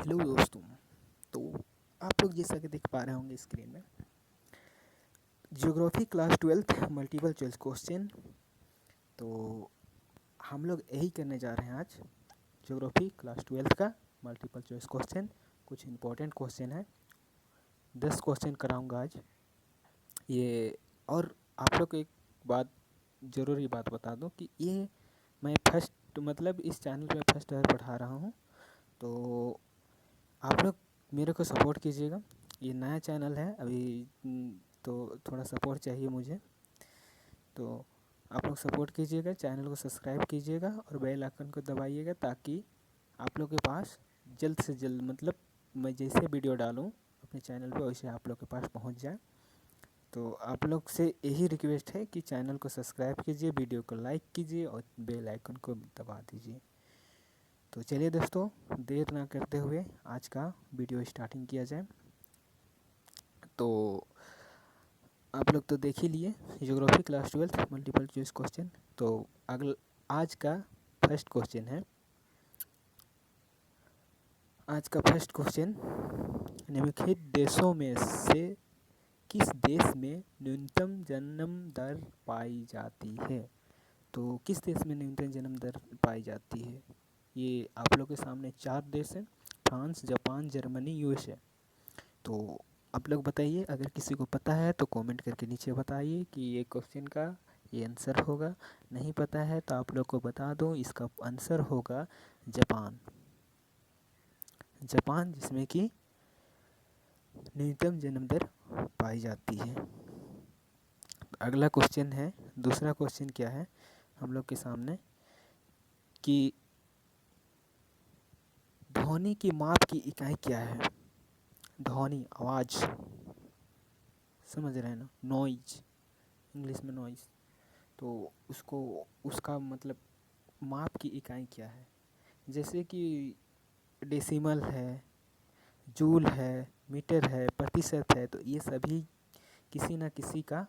Hello दोस्तों। तो आप लोग जैसा कि देख पा रहे होंगे स्क्रीन में, geography class 12th multiple choice question. तो हम लोग यही करने जा रहे हैं आज, ज्योग्राफी क्लास 12th का मल्टीपल चॉइस क्वेश्चन। कुछ इंपॉर्टेंट क्वेश्चन है, 10 क्वेश्चन कराऊंगा आज ये। और आप लोग को एक बात, ज़रूरी बात बता दूं कि ये मैं इस चैनल पे फर्स्ट टाइम पढ़ा रहा हूँ। तो आप लोग मेरे को सपोर्ट कीजिएगा। ये नया चैनल है अभी, तो थोड़ा सपोर्ट चाहिए मुझे। तो आप लोग सपोर्ट कीजिएगा, चैनल को सब्सक्राइब कीजिएगा और बेल आइकन को दबाइएगा, ताकि आप लोग के पास जल्द से जल्द मैं जैसे वीडियो डालूँ अपने चैनल पे वैसे आप लोग के पास पहुंच जाए। तो आप लोग से यही रिक्वेस्ट है कि चैनल को सब्सक्राइब कीजिए, वीडियो को लाइक कीजिए और बेल आइकन को दबा दीजिए। तो चलिए दोस्तों, देर ना करते हुए आज का वीडियो स्टार्टिंग किया जाए। तो आप लोग तो देख ही लिए geography class 12th multiple choice question. तो आज का फर्स्ट क्वेश्चन है। आज का फर्स्ट क्वेश्चन, निम्नलिखित देशों में से किस देश में न्यूनतम जन्म दर पाई जाती है? तो किस देश में न्यूनतम जन्म दर पाई जाती है? ये आप लोग के सामने 4 देश हैं: फ्रांस, जापान, जर्मनी, यूएसए। तो आप लोग बताइए, अगर किसी को पता है तो कमेंट करके नीचे बताइए कि ये क्वेश्चन का ये आंसर होगा। नहीं पता है तो आप लोग को बता दो, इसका आंसर होगा जापान। जापान, जिसमें कि न्यूनतम जन्म दर पाई जाती है। अगला क्वेश्चन है, दूसरा क्वेश्चन क्या है हम लोग के सामने, कि ध्वनि की माप की इकाई क्या है? ध्वनि, आवाज़, समझ रहे हैं ना, नॉइज, इंग्लिश में नॉइज। तो उसका माप की इकाई क्या है? जैसे कि डेसिमल है, जूल है, मीटर है, प्रतिशत है। तो ये सभी किसी न किसी का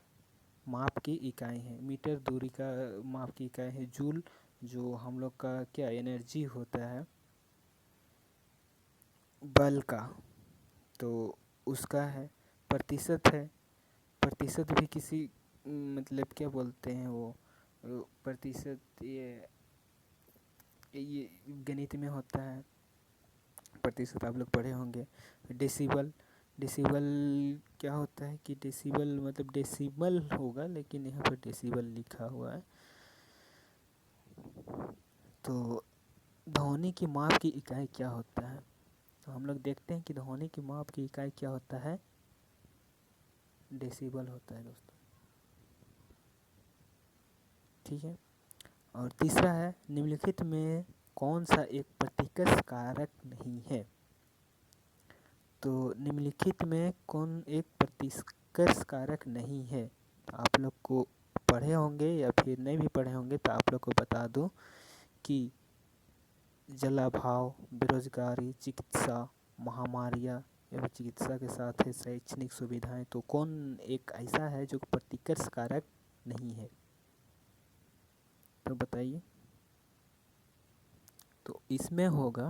माप की इकाई है। मीटर दूरी का माप की इकाई है, जूल जो हम लोग का क्या एनर्जी होता है बल का, तो उसका है। प्रतिशत है, प्रतिशत भी किसी क्या बोलते हैं वो प्रतिशत, ये गणित में होता है प्रतिशत, आप लोग पढ़े होंगे। डेसिबल, डेसिबल क्या होता है कि डेसिबल डेसिमल होगा, लेकिन यहाँ पर डेसिबल लिखा हुआ है। तो ध्वनि की माप की इकाई क्या होता है? तो हम लोग देखते हैं कि ध्वनि की माप की इकाई क्या होता है, डेसिबल होता है दोस्तों। ठीक है। और तीसरा है, निम्नलिखित में कौन सा एक प्रतिकर्ष कारक नहीं है? तो निम्नलिखित में कौन एक प्रतिकर्ष कारक नहीं है? आप लोग को पढ़े होंगे या फिर नहीं भी पढ़े होंगे तो आप लोग को बता दूं कि जलाभाव, बेरोजगारी, चिकित्सा, महामारियाँ एवं चिकित्सा के साथ है शैक्षणिक सुविधाएं। तो कौन एक ऐसा है जो प्रतिकर्ष कारक नहीं है? तो बताइए। तो इसमें होगा,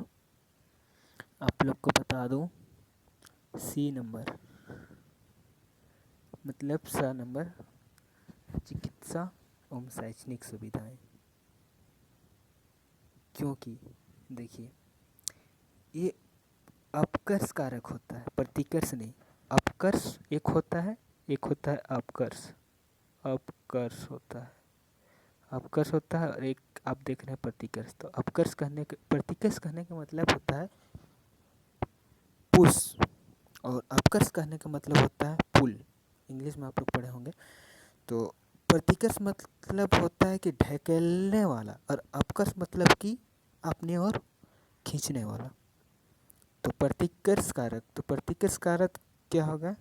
आप लोग को बता दूं, सी नंबर, स नंबर, चिकित्सा एवं शैक्षणिक सुविधाएं। क्योंकि देखिए, ये अपकर्ष कारक होता है, प्रतिकर्ष नहीं। अपकर्ष एक होता है, एक होता है अपकर्ष। अपकर्ष होता है, अपकर्ष होता है, और एक आप देख रहे हैं प्रतिकर्ष। तो प्रतिकर्ष कहने का मतलब होता है पुश, और अपकर्ष कहने का मतलब होता है पुल। इंग्लिश में आप लोग पढ़े होंगे। तो प्रतिकर्ष मतलब होता है कि ढकेलने वाला, और अपकर्ष मतलब कि अपनी ओर खींचने वाला। तो प्रतिकर्ष कारक, तो प्रतिकर्ष कारक क्या होगा?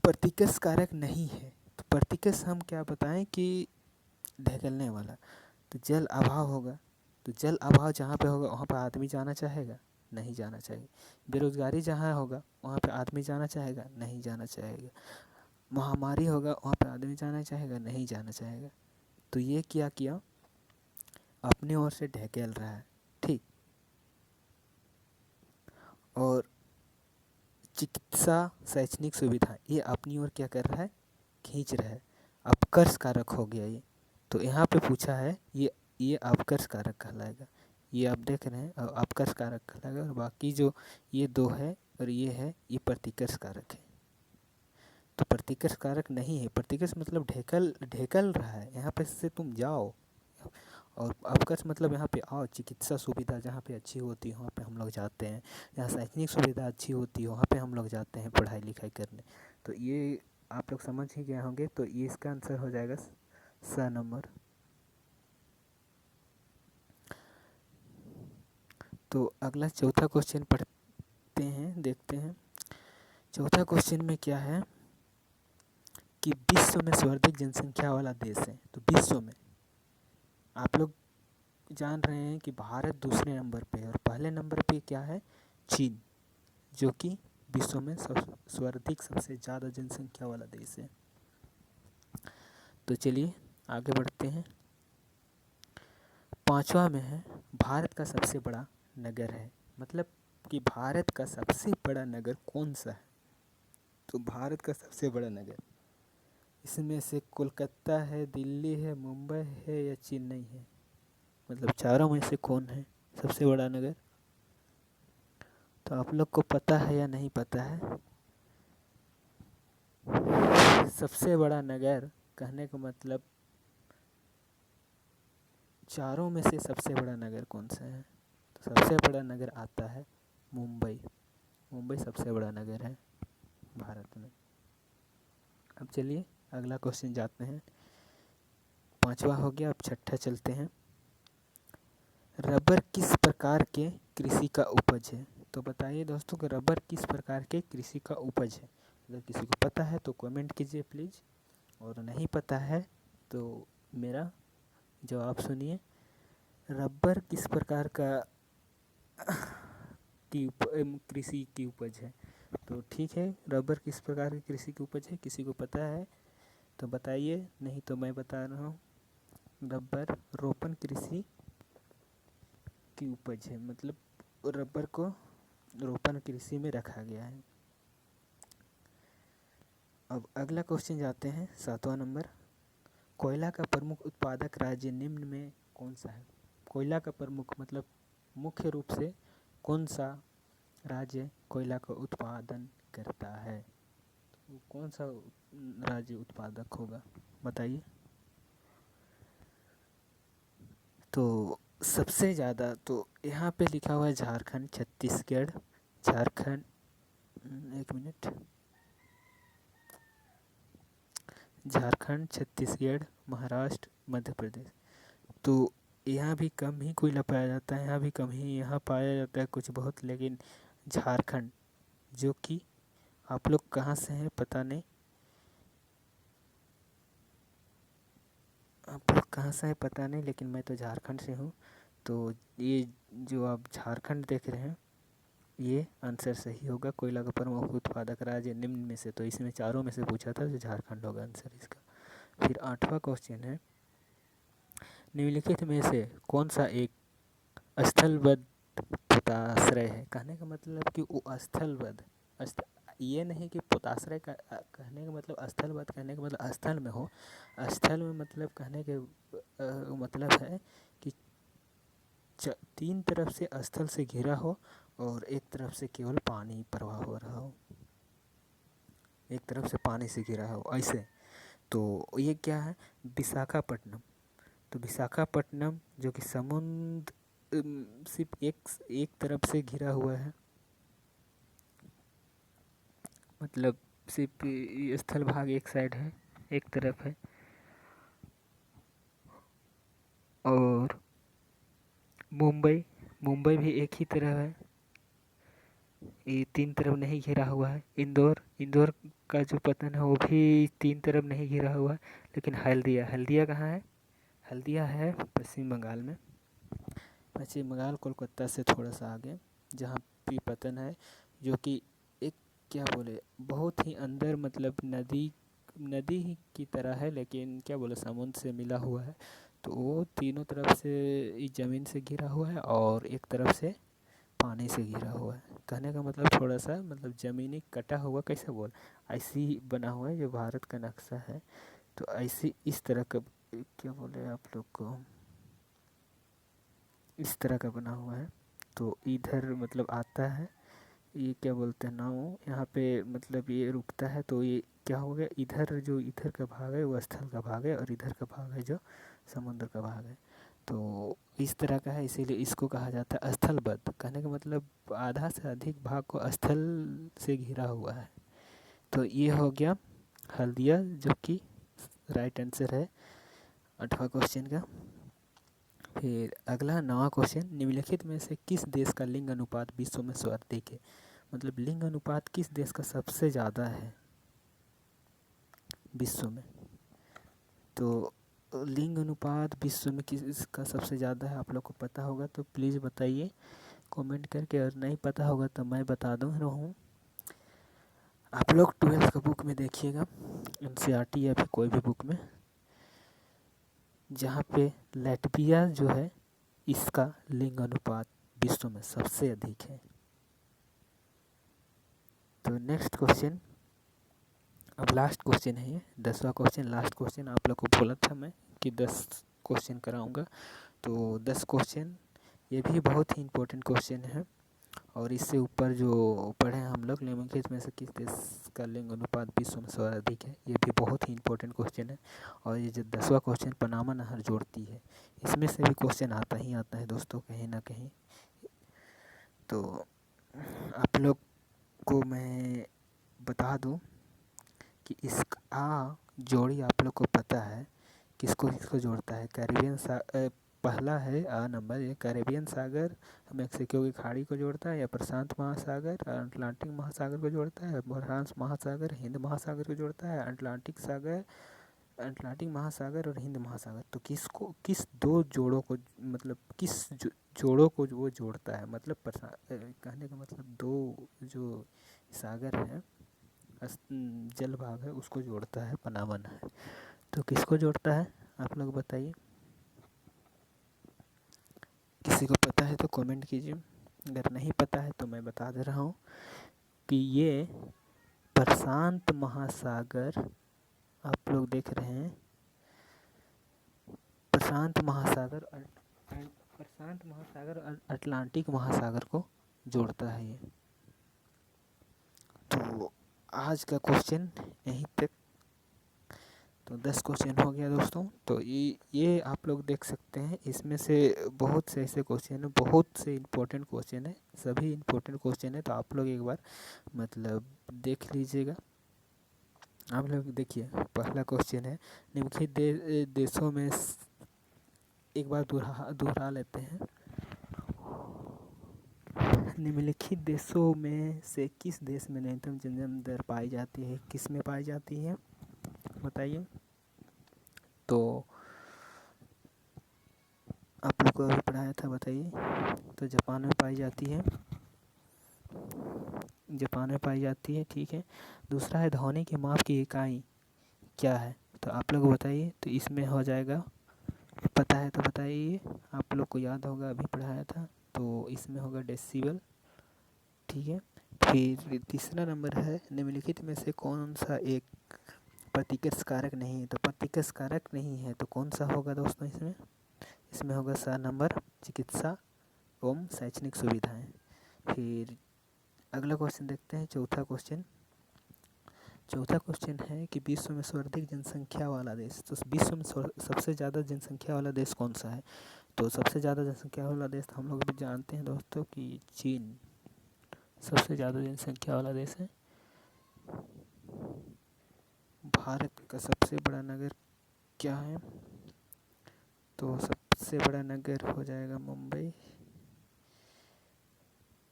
प्रतिकर्ष कारक नहीं है। तो प्रतिकर्ष हम क्या बताएं कि ढकेलने वाला। तो जल अभाव होगा, तो जल अभाव जहाँ पे होगा वहाँ पे आदमी जाना चाहेगा? नहीं जाना चाहेगा। बेरोजगारी जहाँ होगा वहाँ पे आदमी जाना चाहेगा? नहीं जाना चाहेगा। महामारी होगा वहाँ पे आदमी जाना चाहेगा? नहीं जाना चाहेगा। तो ये क्या किया, अपनी ओर से ढकेल रहा है, ठीक। और चिकित्सा शैक्षणिक सुविधा ये अपनी ओर क्या कर रहा है, खींच रहा है, अपकर्ष कारक हो गया ये। तो यहाँ पे पूछा है ये अपकर्ष कारक कहलाएगा, ये आप देख रहे हैं अपकर्ष कारक कहलाएगा। और बाकी जो ये दो है और ये है, ये प्रतिकर्ष कारक है। तो प्रतिकर्ष कारक नहीं है, प्रतिकर्ष मतलब ढेकल रहा है, यहाँ पे से तुम जाओ। और अपकर्ष मतलब यहाँ पे आओ, चिकित्सा सुविधा जहाँ पे अच्छी होती है वहाँ पे हम लोग जाते हैं, जहाँ शैक्षणिक सुविधा अच्छी होती है वहाँ पे हम लोग जाते हैं पढ़ाई लिखाई करने। तो ये आप लोग समझ ही गए होंगे। तो ये इसका आंसर हो जाएगा स नंबर। तो अगला चौथा क्वेश्चन पढ़ते हैं, देखते हैं। चौथा क्वेश्चन में क्या है कि विश्व में सर्वाधिक जनसंख्या वाला देश है। तो विश्व में आप लोग जान रहे हैं कि भारत दूसरे नंबर पे है और पहले नंबर पे क्या है, चीन, जो कि विश्व में सर्वाधिक सबसे ज़्यादा जनसंख्या वाला देश है। तो चलिए आगे बढ़ते हैं। पांचवा में है भारत का सबसे बड़ा नगर है, मतलब कि भारत का सबसे बड़ा नगर कौन सा है। तो भारत का सबसे बड़ा नगर, इसमें से कोलकाता है, दिल्ली है, मुंबई है या चेन्नई है, मतलब चारों में से कौन है सबसे बड़ा नगर। तो आप लोग को पता है या नहीं पता है। सबसे बड़ा नगर कहने का मतलब चारों में से सबसे बड़ा नगर कौन सा है। तो सबसे बड़ा नगर आता है मुंबई। मुंबई सबसे बड़ा नगर है भारत में। अब चलिए अगला क्वेश्चन जाते हैं। पांचवा हो गया, अब छठा चलते हैं। रबर किस प्रकार के कृषि का उपज है। तो बताइए दोस्तों कि रबर किस प्रकार के कृषि का उपज है। अगर किसी को पता है तो कमेंट कीजिए प्लीज़, और नहीं पता है तो मेरा जवाब सुनिए। रबर किस प्रकार का कृषि की उपज है। तो ठीक है, रबर किस प्रकार की कृषि की उपज है, किसी को पता है तो बताइए, नहीं तो मैं बता रहा हूँ। रबर रोपण कृषि की उपज है, मतलब रबर को रोपण कृषि में रखा गया है। अब अगला क्वेश्चन जाते हैं, सातवां नंबर। कोयला का प्रमुख उत्पादक राज्य निम्न में कौन सा है। कोयला का प्रमुख मतलब मुख्य रूप से कौन सा राज्य कोयला का उत्पादन करता है। तो कौन सा राज्य उत्पादक होगा बताइए। तो सबसे ज़्यादा तो यहाँ पे लिखा हुआ है झारखंड, छत्तीसगढ़, झारखंड, एक मिनट, झारखंड, छत्तीसगढ़, महाराष्ट्र, मध्य प्रदेश। तो यहाँ भी कम ही कोयला पाया जाता है, यहाँ भी कम ही यहाँ पाया जाता है कुछ बहुत। लेकिन झारखंड, जो कि आप लोग कहाँ से हैं पता नहीं, आप लोग कहाँ से हैं पता नहीं, लेकिन मैं तो झारखंड से हूँ। तो ये जो आप झारखंड देख रहे हैं ये आंसर सही होगा। कोयला का प्रमुख उत्पादक राज्य निम्न में से, तो इसमें चारों में से पूछा था तो झारखंड होगा आंसर इसका। फिर आठवां क्वेश्चन है, निम्नलिखित में से कौन सा एक स्थलबद्ध पोताश्रय है। कहने का मतलब कि वो स्थलबद्ध, ये नहीं कि पोताश्रय का कहने का मतलब स्थलबद्ध कहने का मतलब स्थल में हो। स्थल में मतलब कहने के मतलब है कि तीन तरफ से स्थल से घिरा हो और एक तरफ से केवल पानी प्रवाह हो रहा हो, एक तरफ से पानी से घिरा हो ऐसे। तो ये क्या है, विशाखापट्टनम। तो विशाखापट्टनम जो कि समुद्र सिर्फ एक तरफ से घिरा हुआ है, मतलब सिर्फ स्थल भाग एक साइड है, एक तरफ है। और मुंबई, मुंबई भी एक ही तरफ है, ये तीन तरफ नहीं घिरा हुआ है। इंदौर, इंदौर का जो पतन है वो भी तीन तरफ नहीं घिरा हुआ है। लेकिन हल्दिया, हल्दिया कहाँ है, हल्दिया है पश्चिम बंगाल में, पश्चिम बंगाल कोलकाता से थोड़ा सा आगे, जहाँ भी पतन है, जो कि एक क्या बोले बहुत ही अंदर, मतलब नदी नदी ही की तरह है, लेकिन क्या बोले समुद्र से मिला हुआ है। तो वो तीनों तरफ से इस ज़मीन से घिरा हुआ है और एक तरफ से पानी से घिरा हुआ है। कहने का मतलब थोड़ा सा मतलब ज़मीनी कटा हुआ कैसे बोल, ऐसी ही बना हुआ है जो भारत का नक्शा है। तो ऐसी इस तरह का क्या बोले आप लोग को, इस तरह का बना हुआ है। तो इधर मतलब आता है, ये क्या बोलते हैं नाव, यहाँ पे मतलब ये रुकता है। तो ये क्या हो गया, इधर जो इधर का भाग है वो स्थल का भाग है और इधर का भाग है जो समुद्र का भाग है। तो इस तरह का है, इसीलिए इसको कहा जाता है स्थलबद्ध। कहने का मतलब आधा से अधिक भाग को स्थल से घिरा हुआ है। तो ये हो गया हल्दिया, जो कि राइट आंसर है 8वां क्वेश्चन का। फिर अगला 9वां क्वेश्चन, निम्नलिखित में से किस देश का लिंग अनुपात विश्व में सर्वाधिक है। मतलब लिंग अनुपात किस देश का सबसे ज़्यादा है विश्व में। तो लिंग अनुपात विश्व में किसका सबसे ज़्यादा है, आप लोग को पता होगा तो प्लीज़ बताइए कमेंट करके, और नहीं पता होगा तो मैं बता दूँ रहा हूँ। आप लोग 12th का बुक में देखिएगा, एनसीईआरटी या फिर कोई भी बुक में, जहाँ पे लैटविया जो है इसका लिंग अनुपात विश्व में सबसे अधिक है। तो नेक्स्ट क्वेश्चन, अब लास्ट क्वेश्चन है ये 10वां क्वेश्चन, लास्ट क्वेश्चन। आप लोग को बोला था मैं कि 10 क्वेश्चन कराऊंगा। तो 10 क्वेश्चन, ये भी बहुत ही इम्पोर्टेंट क्वेश्चन है। और इससे ऊपर जो पढ़े हम लोग, निम्नलिखित में से किस देश का लिंग अनुपात विश्व में सर्वाधिक है, ये भी बहुत ही इम्पोर्टेंट क्वेश्चन है। और ये जो 10वां क्वेश्चन पनामा नहर जोड़ती है, इसमें से भी क्वेश्चन आता ही आता है दोस्तों कहीं ना कहीं। तो आप लोग को मैं बता दूं कि इसका जोड़ी आप लोग को पता है किसको किसको जोड़ता है। पहला है नंबर, ये कैरेबियन सागर मेक्सिको की खाड़ी को जोड़ता है, या प्रशांत महासागर अटलांटिक महासागर को जोड़ता है, फ्रांस महासागर हिंद महासागर को जोड़ता है, अटलांटिक महासागर और हिंद महासागर। तो किसको, किस दो जोड़ों को, मतलब किस जोड़ों को वो जोड़ता है, मतलब कहने का मतलब दो जो सागर हैं, जल भाग है, उसको जोड़ता है पनामा नहर। तो किसको जोड़ता है आप लोग बताइए, किसी को पता है तो कमेंट कीजिए, अगर नहीं पता है तो मैं बता दे रहा हूँ कि ये प्रशांत महासागर, आप लोग देख रहे हैं प्रशांत महासागर और अटलांटिक महासागर को जोड़ता है ये। तो आज का क्वेश्चन यहीं तक। तो 10 क्वेश्चन हो गया दोस्तों। तो ये आप लोग देख सकते हैं, इसमें से बहुत से ऐसे क्वेश्चन हैं, बहुत से इम्पोर्टेंट क्वेश्चन है, सभी इम्पोर्टेंट क्वेश्चन है। तो आप लोग एक बार मतलब देख लीजिएगा। आप लोग देखिए, पहला क्वेश्चन है, निम्नलिखित देशों में एक बार दोहरा लेते हैं। निम्नलिखित देशों में से किस देश में न्यूनतम जन्म दर पाई जाती है, किस में पाई जाती है बताइए। तो आप लोग को अभी पढ़ाया था, बताइए। तो जापान में पाई जाती है, जापान में पाई जाती है, ठीक है। दूसरा है ध्वनि के माप की इकाई क्या है, तो आप लोग बताइए। तो इसमें हो जाएगा, पता है तो बताइए, आप लोग को याद होगा अभी पढ़ाया था। तो इसमें होगा डेसिबल, ठीक है। फिर तीसरा नंबर है, निम्नलिखित में से कौन सा एक प्रतिकर्ष कारक नहीं है। तो प्रतिकर्ष कारक नहीं है तो कौन सा होगा दोस्तों, इसमें होगा सा नंबर चिकित्सा एवं शैक्षणिक सुविधाएं। फिर अगला क्वेश्चन देखते हैं, चौथा क्वेश्चन है कि विश्व में सर्वाधिक जनसंख्या वाला देश। तो विश्व में सबसे ज़्यादा जनसंख्या वाला देश कौन सा है। तो सबसे ज़्यादा जनसंख्या वाला देश हम लोग भी जानते हैं दोस्तों कि चीन सबसे ज़्यादा जनसंख्या वाला देश है। भारत का सबसे बड़ा नगर क्या है, तो सबसे बड़ा नगर हो जाएगा मुंबई।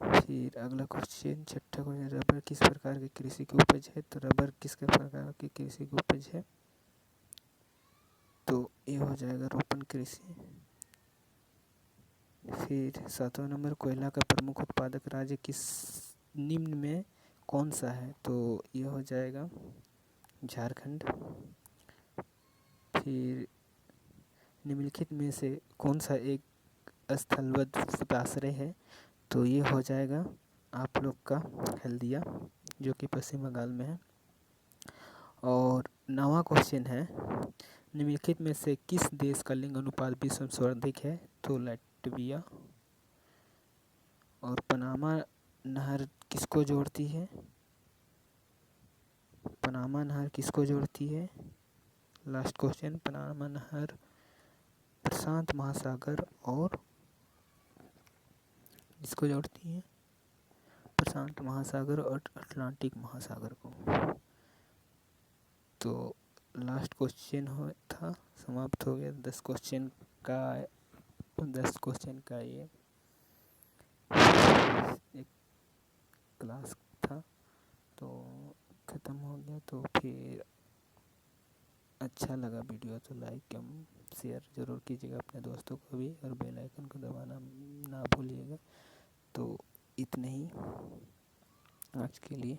फिर अगला क्वेश्चन, छठा क्वेश्चन, रबर किस प्रकार की कृषि की उपज है। तो रबर किस प्रकार की कृषि की उपज है, तो ये हो जाएगा रोपण कृषि। फिर 7वां नंबर, कोयला का प्रमुख उत्पादक राज्य किस निम्न में कौन सा है, तो ये हो जाएगा झारखंड। फिर निम्नलिखित में से कौन सा एक स्थलबद्ध पोताश्रय है? तो ये हो जाएगा आप लोग का हल्दिया, जो कि पश्चिम बंगाल में है। और 9वां क्वेश्चन है, निम्नलिखित में से किस देश का लिंग अनुपात विश्व में सर्वाधिक है? तो लाटविया। और पनामा नहर किसको जोड़ती है? पनामा नहर किसको जोड़ती है? लास्ट क्वेश्चन, पनामा नहर प्रशांत महासागर और किसको जोड़ती है? प्रशांत महासागर और अटलांटिक महासागर को। तो लास्ट क्वेश्चन था, समाप्त हो गया 10 क्वेश्चन का ये एक क्लास था, तो ख़त्म हो गया। तो फिर अच्छा लगा वीडियो तो लाइक एवं शेयर ज़रूर कीजिएगा अपने दोस्तों को भी, और बेल आइकन को दबाना ना भूलिएगा। तो इतने ही आज के लिए।